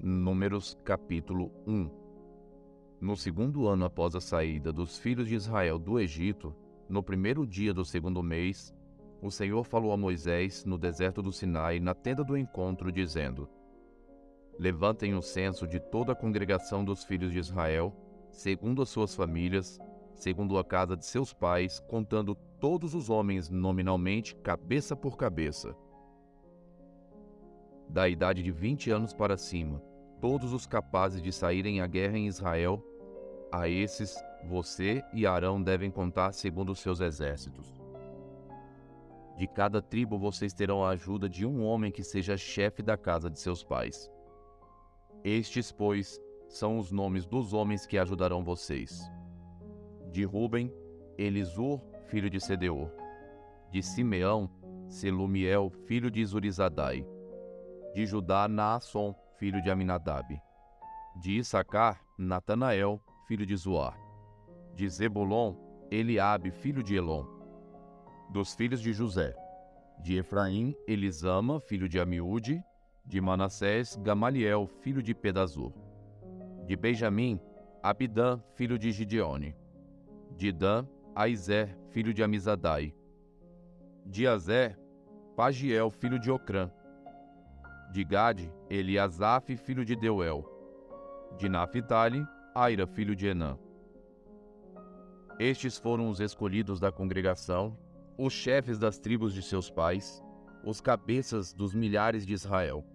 Números capítulo 1. No segundo ano após a saída dos filhos de Israel do Egito, no primeiro dia do segundo mês, o Senhor falou a Moisés no deserto do Sinai, na tenda do encontro, dizendo: Levantem o censo de toda a congregação dos filhos de Israel, segundo as suas famílias, segundo a casa de seus pais, contando todos os homens nominalmente, cabeça por cabeça. Da idade de 20 anos para cima, todos os capazes de saírem à guerra em Israel, a esses você e Arão devem contar segundo os seus exércitos. De cada tribo vocês terão a ajuda de um homem que seja chefe da casa de seus pais. Estes, pois, são os nomes dos homens que ajudarão vocês. De Ruben, Elisur, filho de Sedeor. De Simeão, Selumiel, filho de Zurizadai. De Judá, Naasson, filho de Aminadab. De Issacar, Natanael, filho de Zoar. De Zebulon, Eliabe, filho de Elon. Dos filhos de José. De Efraim, Elisama, filho de Amiúde. De Manassés, Gamaliel, filho de Pedazur. De Benjamim, Abidã, filho de Gideone. De Dan, Aizer, filho de Amizadai. De Azer, Pagiel, filho de Ocrã. De Gade, Eliasaf, filho de Deuel. De Naphtali, Aira, filho de Enã. Estes foram os escolhidos da congregação, os chefes das tribos de seus pais, os cabeças dos milhares de Israel.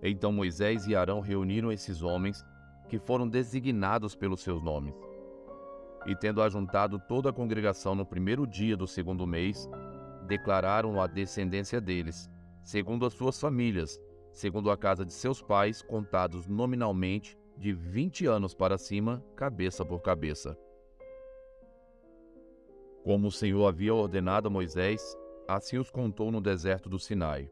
Então Moisés e Arão reuniram esses homens, que foram designados pelos seus nomes. E tendo ajuntado toda a congregação no primeiro dia do segundo mês, declararam a descendência deles, segundo as suas famílias, segundo a casa de seus pais, contados nominalmente, de 20 anos para cima, cabeça por cabeça. Como o Senhor havia ordenado a Moisés, assim os contou no deserto do Sinai.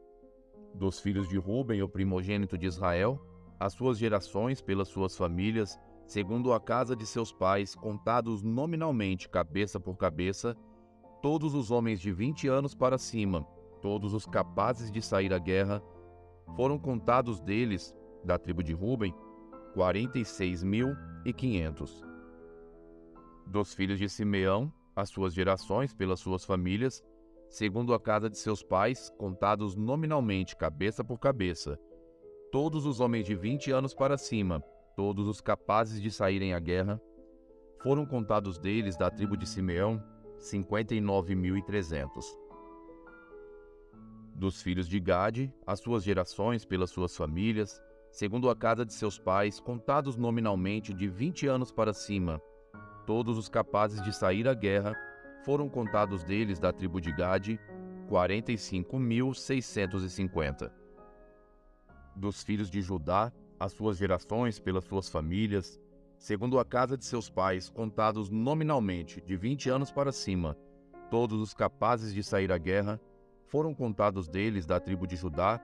Dos filhos de Ruben, o primogênito de Israel, as suas gerações pelas suas famílias, segundo a casa de seus pais, contados nominalmente, cabeça por cabeça, todos os homens de 20 anos para cima, todos os capazes de sair à guerra, foram contados deles, da tribo de Ruben, 46.500. Dos filhos de Simeão, as suas gerações pelas suas famílias, segundo a casa de seus pais, contados nominalmente, cabeça por cabeça, todos os homens de 20 anos para cima, todos os capazes de saírem à guerra, foram contados deles, da tribo de Simeão, 59.300. Dos filhos de Gade, as suas gerações pelas suas famílias, segundo a casa de seus pais, contados nominalmente de 20 anos para cima, todos os capazes de sair à guerra, foram contados deles, da tribo de Gade, 45.650. Dos filhos de Judá, as suas gerações pelas suas famílias, segundo a casa de seus pais, contados nominalmente de 20 anos para cima, todos os capazes de sair à guerra, foram contados deles, da tribo de Judá,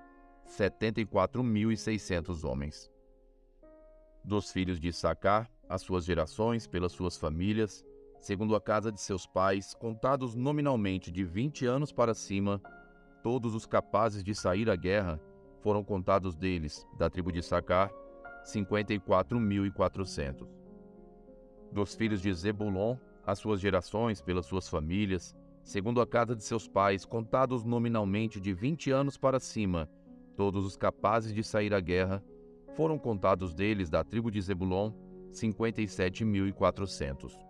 74.600 homens. Dos filhos de Issacar, as suas gerações pelas suas famílias, segundo a casa de seus pais, contados nominalmente de 20 anos para cima, todos os capazes de sair à guerra, foram contados deles, da tribo de Issacar, 54.400. Dos filhos de Zebulon, as suas gerações pelas suas famílias, segundo a casa de seus pais, contados nominalmente de 20 anos para cima, todos os capazes de sair à guerra, foram contados deles, da tribo de Zebulon, 57.400.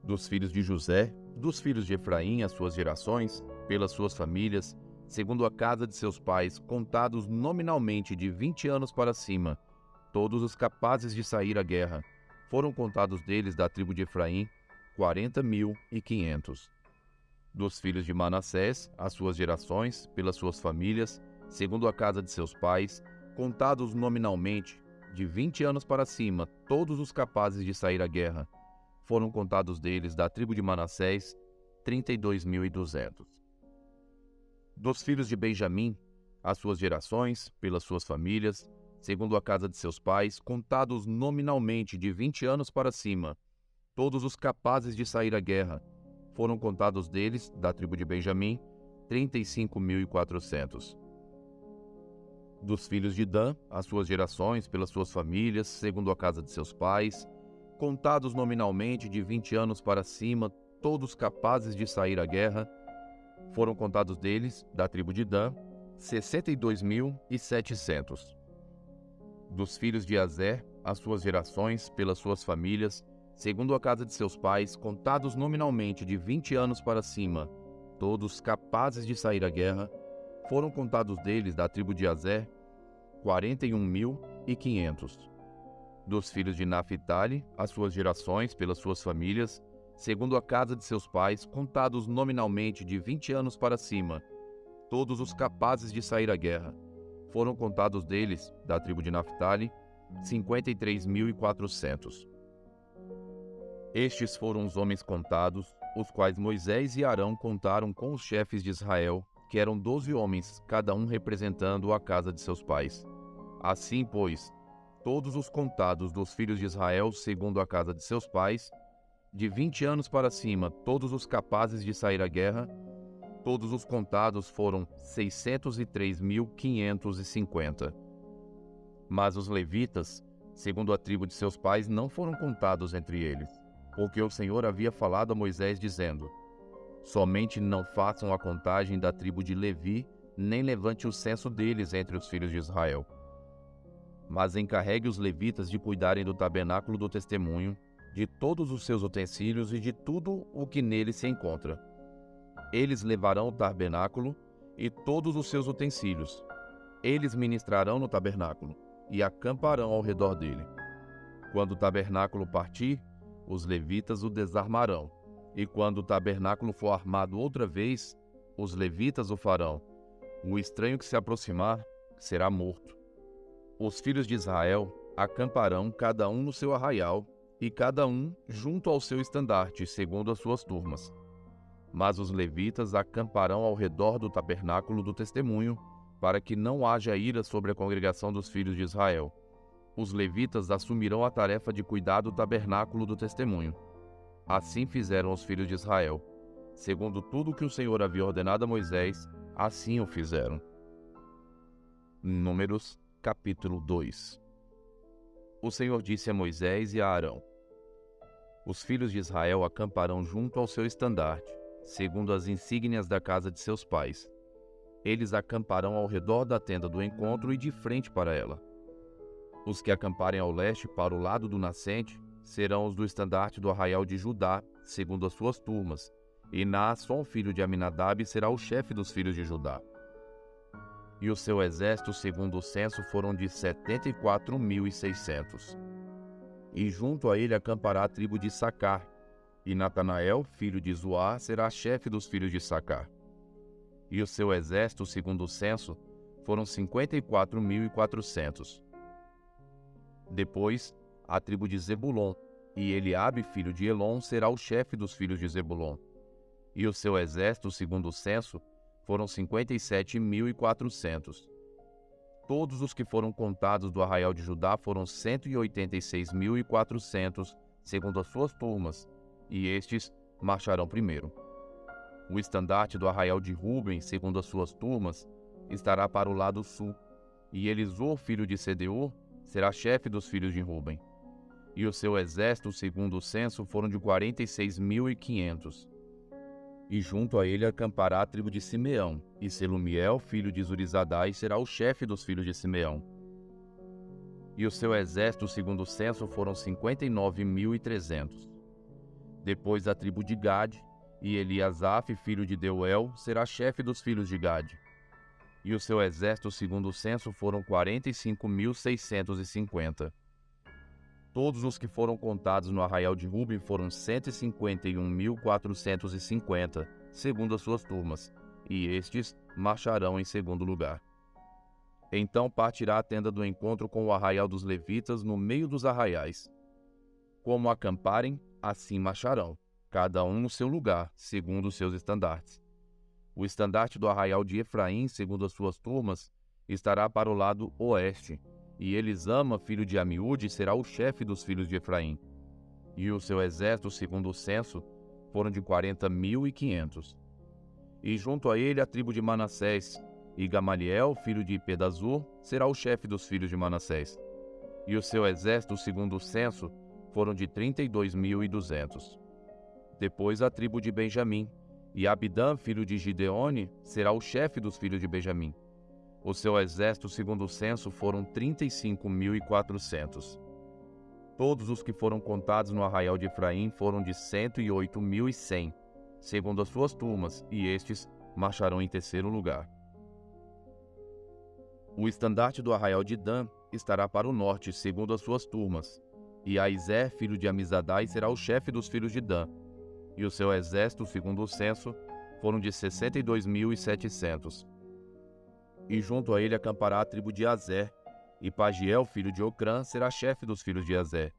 Dos filhos de José, dos filhos de Efraim, as suas gerações, pelas suas famílias, segundo a casa de seus pais, contados nominalmente de 20 anos para cima, todos os capazes de sair à guerra, foram contados deles, da tribo de Efraim, 40.500. Dos filhos de Manassés, as suas gerações, pelas suas famílias, segundo a casa de seus pais, contados nominalmente, de 20 anos para cima, todos os capazes de sair à guerra, foram contados deles, da tribo de Manassés, 32.200. Dos filhos de Benjamim, as suas gerações, pelas suas famílias, segundo a casa de seus pais, contados nominalmente de 20 anos para cima, todos os capazes de sair à guerra. Foram contados deles, da tribo de Benjamim, 35.400. Dos filhos de Dan, as suas gerações, pelas suas famílias, segundo a casa de seus pais, contados nominalmente de 20 anos para cima, todos capazes de sair à guerra, foram contados deles, da tribo de Dan, 62.700. Dos filhos de Azer, as suas gerações, pelas suas famílias, segundo a casa de seus pais, contados nominalmente de 20 anos para cima, todos capazes de sair à guerra, foram contados deles, da tribo de Azer, 41.500. Dos filhos de Naphtali, as suas gerações, pelas suas famílias, segundo a casa de seus pais, contados nominalmente de 20 anos para cima, todos os capazes de sair à guerra, foram contados deles, da tribo de Naphtali, 53.400. Estes foram os homens contados, os quais Moisés e Arão contaram com os chefes de Israel, que eram 12 homens, cada um representando a casa de seus pais. Assim, pois, todos os contados dos filhos de Israel, segundo a casa de seus pais, de 20 anos para cima, todos os capazes de sair à guerra, todos os contados foram 603.550. Mas os levitas, segundo a tribo de seus pais, não foram contados entre eles, porque o Senhor havia falado a Moisés, dizendo: somente não façam a contagem da tribo de Levi, nem levante o censo deles entre os filhos de Israel. Mas encarregue os levitas de cuidarem do tabernáculo do testemunho, de todos os seus utensílios e de tudo o que nele se encontra. Eles levarão o tabernáculo e todos os seus utensílios. Eles ministrarão no tabernáculo e acamparão ao redor dele. Quando o tabernáculo partir, os levitas o desarmarão. E quando o tabernáculo for armado outra vez, os levitas o farão. O estranho que se aproximar será morto. Os filhos de Israel acamparão cada um no seu arraial, e cada um junto ao seu estandarte, segundo as suas turmas. Mas os levitas acamparão ao redor do tabernáculo do testemunho, para que não haja ira sobre a congregação dos filhos de Israel. Os levitas assumirão a tarefa de cuidar do tabernáculo do testemunho. Assim fizeram os filhos de Israel. Segundo tudo que o Senhor havia ordenado a Moisés, assim o fizeram. Números, capítulo 2. O Senhor disse a Moisés e a Arão: os filhos de Israel acamparão junto ao seu estandarte, segundo as insígnias da casa de seus pais. Eles acamparão ao redor da tenda do encontro e de frente para ela. Os que acamparem ao leste, para o lado do nascente, serão os do estandarte do arraial de Judá, segundo as suas turmas, e Naasson, filho de Aminadab, será o chefe dos filhos de Judá. E o seu exército, segundo o censo, foram de 74.600. E junto a ele acampará a tribo de Issacar, e Natanael, filho de Zoar, será chefe dos filhos de Issacar. E o seu exército, segundo o censo, foram 54.400. Depois, a tribo de Zebulon, e Eliabe, filho de Elon, será o chefe dos filhos de Zebulon. E o seu exército, segundo o censo, foram 57.400. Todos os que foram contados do arraial de Judá foram 186.400, segundo as suas turmas, e estes marcharão primeiro. O estandarte do arraial de Ruben, segundo as suas turmas, estará para o lado sul, e Elisur, filho de Sedeur, será chefe dos filhos de Ruben. E o seu exército, segundo o censo, foram de 46.500. E junto a ele acampará a tribo de Simeão, e Selumiel, filho de Zurizadai, será o chefe dos filhos de Simeão. E o seu exército, segundo o censo, foram 59.300. Depois a tribo de Gade, e Eliasaf, filho de Deuel, será chefe dos filhos de Gade. E o seu exército, segundo o censo, foram 45.650. Todos os que foram contados no arraial de Ruben foram 151.450, segundo as suas turmas, e estes marcharão em segundo lugar. Então partirá a tenda do encontro com o arraial dos levitas no meio dos arraiais. Como acamparem, assim marcharão, cada um no seu lugar, segundo os seus estandartes. O estandarte do arraial de Efraim, segundo as suas turmas, estará para o lado oeste, E Elisama, filho de Amiúde, será o chefe dos filhos de Efraim. E o seu exército, segundo o censo, foram de 40.500. E junto a ele a tribo de Manassés, e Gamaliel, filho de Pedazur, será o chefe dos filhos de Manassés. E o seu exército, segundo o censo, foram de 32.200. Depois a tribo de Benjamim, e Abidã, filho de Gideone, será o chefe dos filhos de Benjamim. O seu exército, segundo o censo, foram 35.400. Todos os que foram contados no arraial de Efraim foram de 108.100, segundo as suas turmas, e estes marcharão em terceiro lugar. O estandarte do arraial de Dan estará para o norte, segundo as suas turmas, e Aizé, filho de Amizadai, será o chefe dos filhos de Dan. E o seu exército, segundo o censo, foram de 62.700. E junto a ele acampará a tribo de Azer, e Pagiel, filho de Ocrã, será chefe dos filhos de Azer.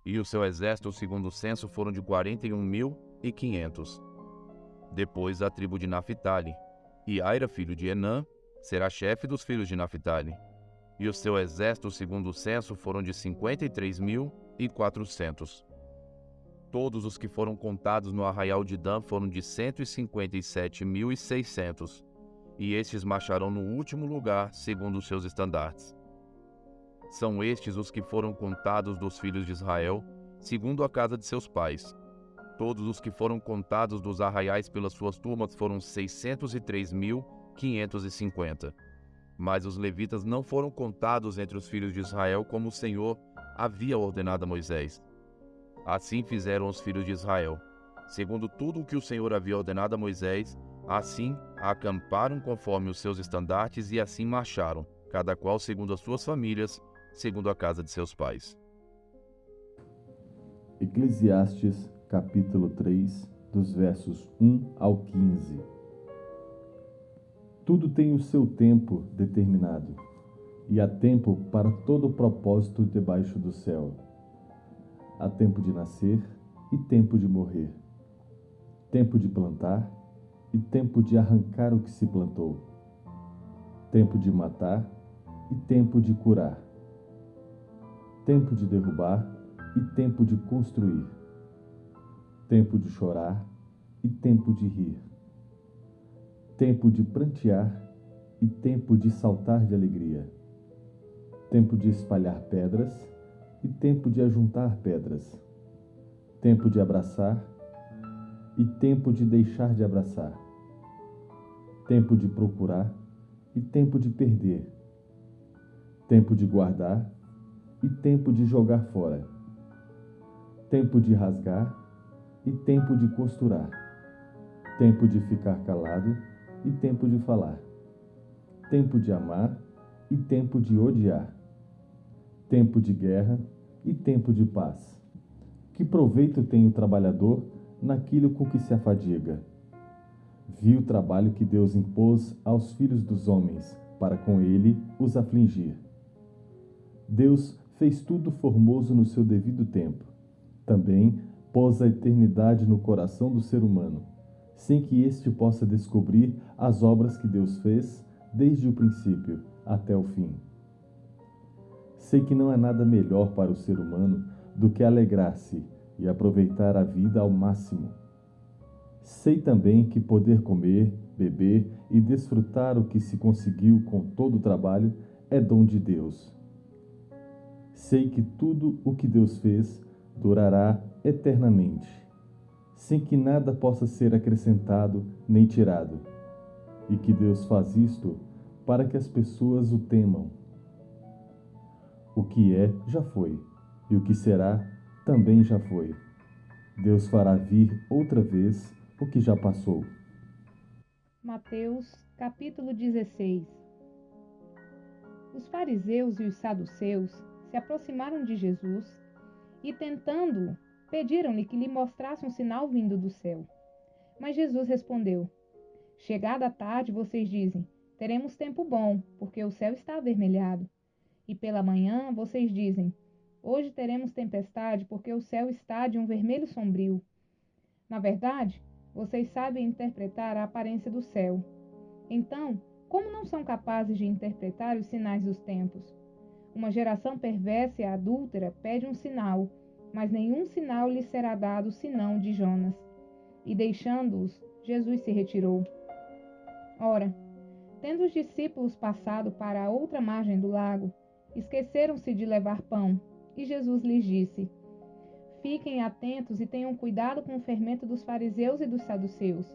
E o seu exército, segundo o censo, foram de 41.500. Depois a tribo de Naphtali, e Aira, filho de Enã, será chefe dos filhos de Naphtali. E o seu exército, segundo o censo, foram de 53.400. Todos os que foram contados no arraial de Dan foram de 157.600, e estes marcharão no último lugar, segundo os seus estandartes. São estes os que foram contados dos filhos de Israel, segundo a casa de seus pais. Todos os que foram contados dos arraiais pelas suas turmas foram 603.550. Mas os levitas não foram contados entre os filhos de Israel como o Senhor havia ordenado a Moisés. Assim fizeram os filhos de Israel. Segundo tudo o que o Senhor havia ordenado a Moisés, assim acamparam conforme os seus estandartes e assim marcharam, cada qual segundo as suas famílias, segundo a casa de seus pais. Eclesiastes, capítulo 3, dos versos 1 ao 15. Tudo tem o seu tempo determinado, e há tempo para todo propósito debaixo do céu. Há tempo de nascer e tempo de morrer, tempo de plantar e tempo de arrancar o que se plantou, tempo de matar e tempo de curar, tempo de derrubar e tempo de construir, tempo de chorar e tempo de rir, tempo de prantear e tempo de saltar de alegria, tempo de espalhar pedras e tempo de ajuntar pedras, tempo de abraçar e tempo de deixar de abraçar, tempo de procurar e tempo de perder, tempo de guardar e tempo de jogar fora, tempo de rasgar e tempo de costurar, tempo de ficar calado e tempo de falar, tempo de amar e tempo de odiar, tempo de guerra e tempo de paz. Que proveito tem o trabalhador naquilo com que se afadiga? Vi o trabalho que Deus impôs aos filhos dos homens, para com ele os afligir. Deus fez tudo formoso no seu devido tempo. Também pôs a eternidade no coração do ser humano, sem que este possa descobrir as obras que Deus fez desde o princípio até o fim. Sei que não há nada melhor para o ser humano do que alegrar-se e aproveitar a vida ao máximo. Sei também que poder comer, beber e desfrutar o que se conseguiu com todo o trabalho é dom de Deus. Sei que tudo o que Deus fez durará eternamente, sem que nada possa ser acrescentado nem tirado, e que Deus faz isto para que as pessoas o temam. O que é, já foi, e o que será, também já foi. Deus fará vir outra vez o que já passou. Mateus, capítulo 16. Os fariseus e os saduceus se aproximaram de Jesus e, tentando-o, pediram-lhe que lhe mostrasse um sinal vindo do céu. Mas Jesus respondeu: Chegada a tarde, vocês dizem, teremos tempo bom, porque o céu está avermelhado. E pela manhã, vocês dizem, hoje teremos tempestade, porque o céu está de um vermelho sombrio. Na verdade, vocês sabem interpretar a aparência do céu. Então, como não são capazes de interpretar os sinais dos tempos? Uma geração perversa e adúltera pede um sinal, mas nenhum sinal lhe será dado senão de Jonas. E deixando-os, Jesus se retirou. Ora, tendo os discípulos passado para a outra margem do lago, esqueceram-se de levar pão, e Jesus lhes disse: Fiquem atentos e tenham cuidado com o fermento dos fariseus e dos saduceus.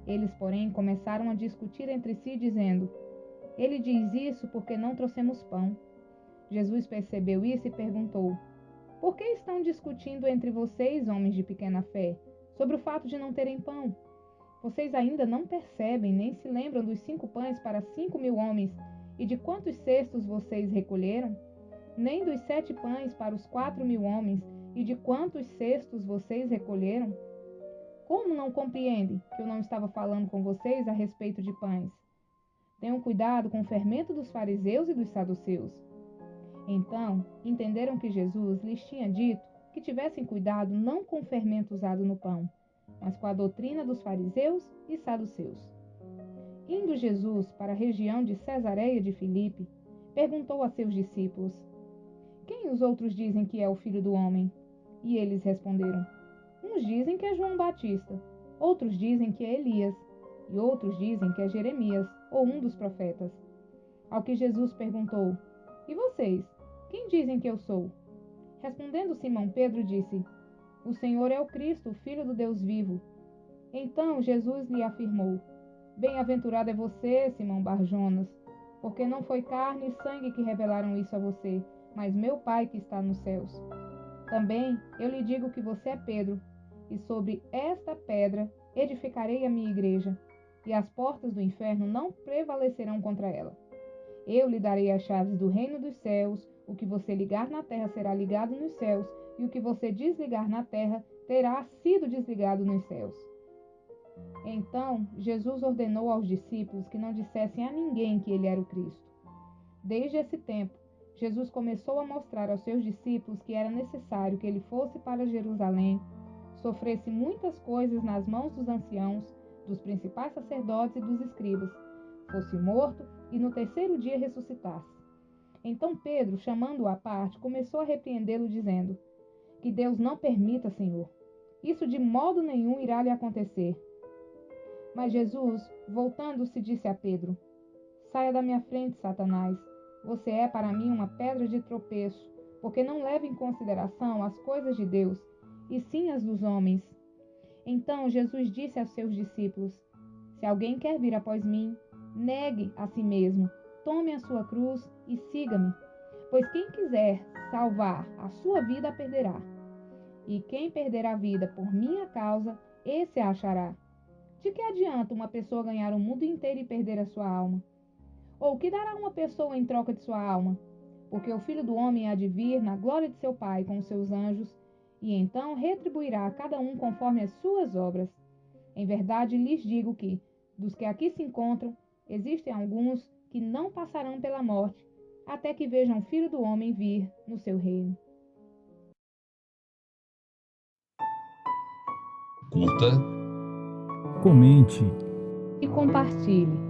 Eles, porém, começaram a discutir entre si, dizendo: Ele diz isso porque não trouxemos pão. Jesus percebeu isso e perguntou: Por que estão discutindo entre vocês, homens de pequena fé, sobre o fato de não terem pão? Vocês ainda não percebem nem se lembram dos 5 pães para 5.000 homens e de quantos cestos vocês recolheram? Nem dos 7 pães para os 4.000 homens e de quantos cestos vocês recolheram? Como não compreendem que eu não estava falando com vocês a respeito de pães? Tenham cuidado com o fermento dos fariseus e dos saduceus. Então, entenderam que Jesus lhes tinha dito que tivessem cuidado não com o fermento usado no pão, mas com a doutrina dos fariseus e saduceus. Indo Jesus para a região de Cesareia de Filipe, perguntou a seus discípulos: Quem os outros dizem que é o Filho do Homem? E eles responderam: Uns dizem que é João Batista, outros dizem que é Elias, e outros dizem que é Jeremias, ou um dos profetas. Ao que Jesus perguntou: E vocês? Quem dizem que eu sou? Respondendo Simão Pedro, disse: O Senhor é o Cristo, o Filho do Deus vivo. Então Jesus lhe afirmou: Bem-aventurado é você, Simão Bar-Jonas, porque não foi carne e sangue que revelaram isso a você, mas meu Pai que está nos céus. Também eu lhe digo que você é Pedro, e sobre esta pedra edificarei a minha igreja, e as portas do inferno não prevalecerão contra ela. Eu lhe darei as chaves do reino dos céus. O que você ligar na terra será ligado nos céus, e o que você desligar na terra terá sido desligado nos céus. Então Jesus ordenou aos discípulos que não dissessem a ninguém que ele era o Cristo. Desde esse tempo, Jesus começou a mostrar aos seus discípulos que era necessário que ele fosse para Jerusalém, sofresse muitas coisas nas mãos dos anciãos, dos principais sacerdotes e dos escribas, fosse morto e no terceiro dia ressuscitasse. Então Pedro, chamando-o à parte, começou a repreendê-lo, dizendo: Que Deus não permita, Senhor. Isso de modo nenhum irá lhe acontecer. Mas Jesus, voltando-se, disse a Pedro: Saia da minha frente, Satanás. Você é para mim uma pedra de tropeço, porque não leva em consideração as coisas de Deus, e sim as dos homens. Então Jesus disse aos seus discípulos: Se alguém quer vir após mim, negue a si mesmo, tome a sua cruz e siga-me. Pois quem quiser salvar a sua vida a perderá. E quem perder a vida por minha causa, esse a achará. De que adianta uma pessoa ganhar o mundo inteiro e perder a sua alma? Ou o que dará uma pessoa em troca de sua alma? Porque o Filho do Homem há de vir na glória de seu Pai com os seus anjos, e então retribuirá a cada um conforme as suas obras. Em verdade lhes digo que, dos que aqui se encontram, existem alguns que não passarão pela morte, até que vejam o Filho do Homem vir no seu reino. Curta, Comente E compartilhe.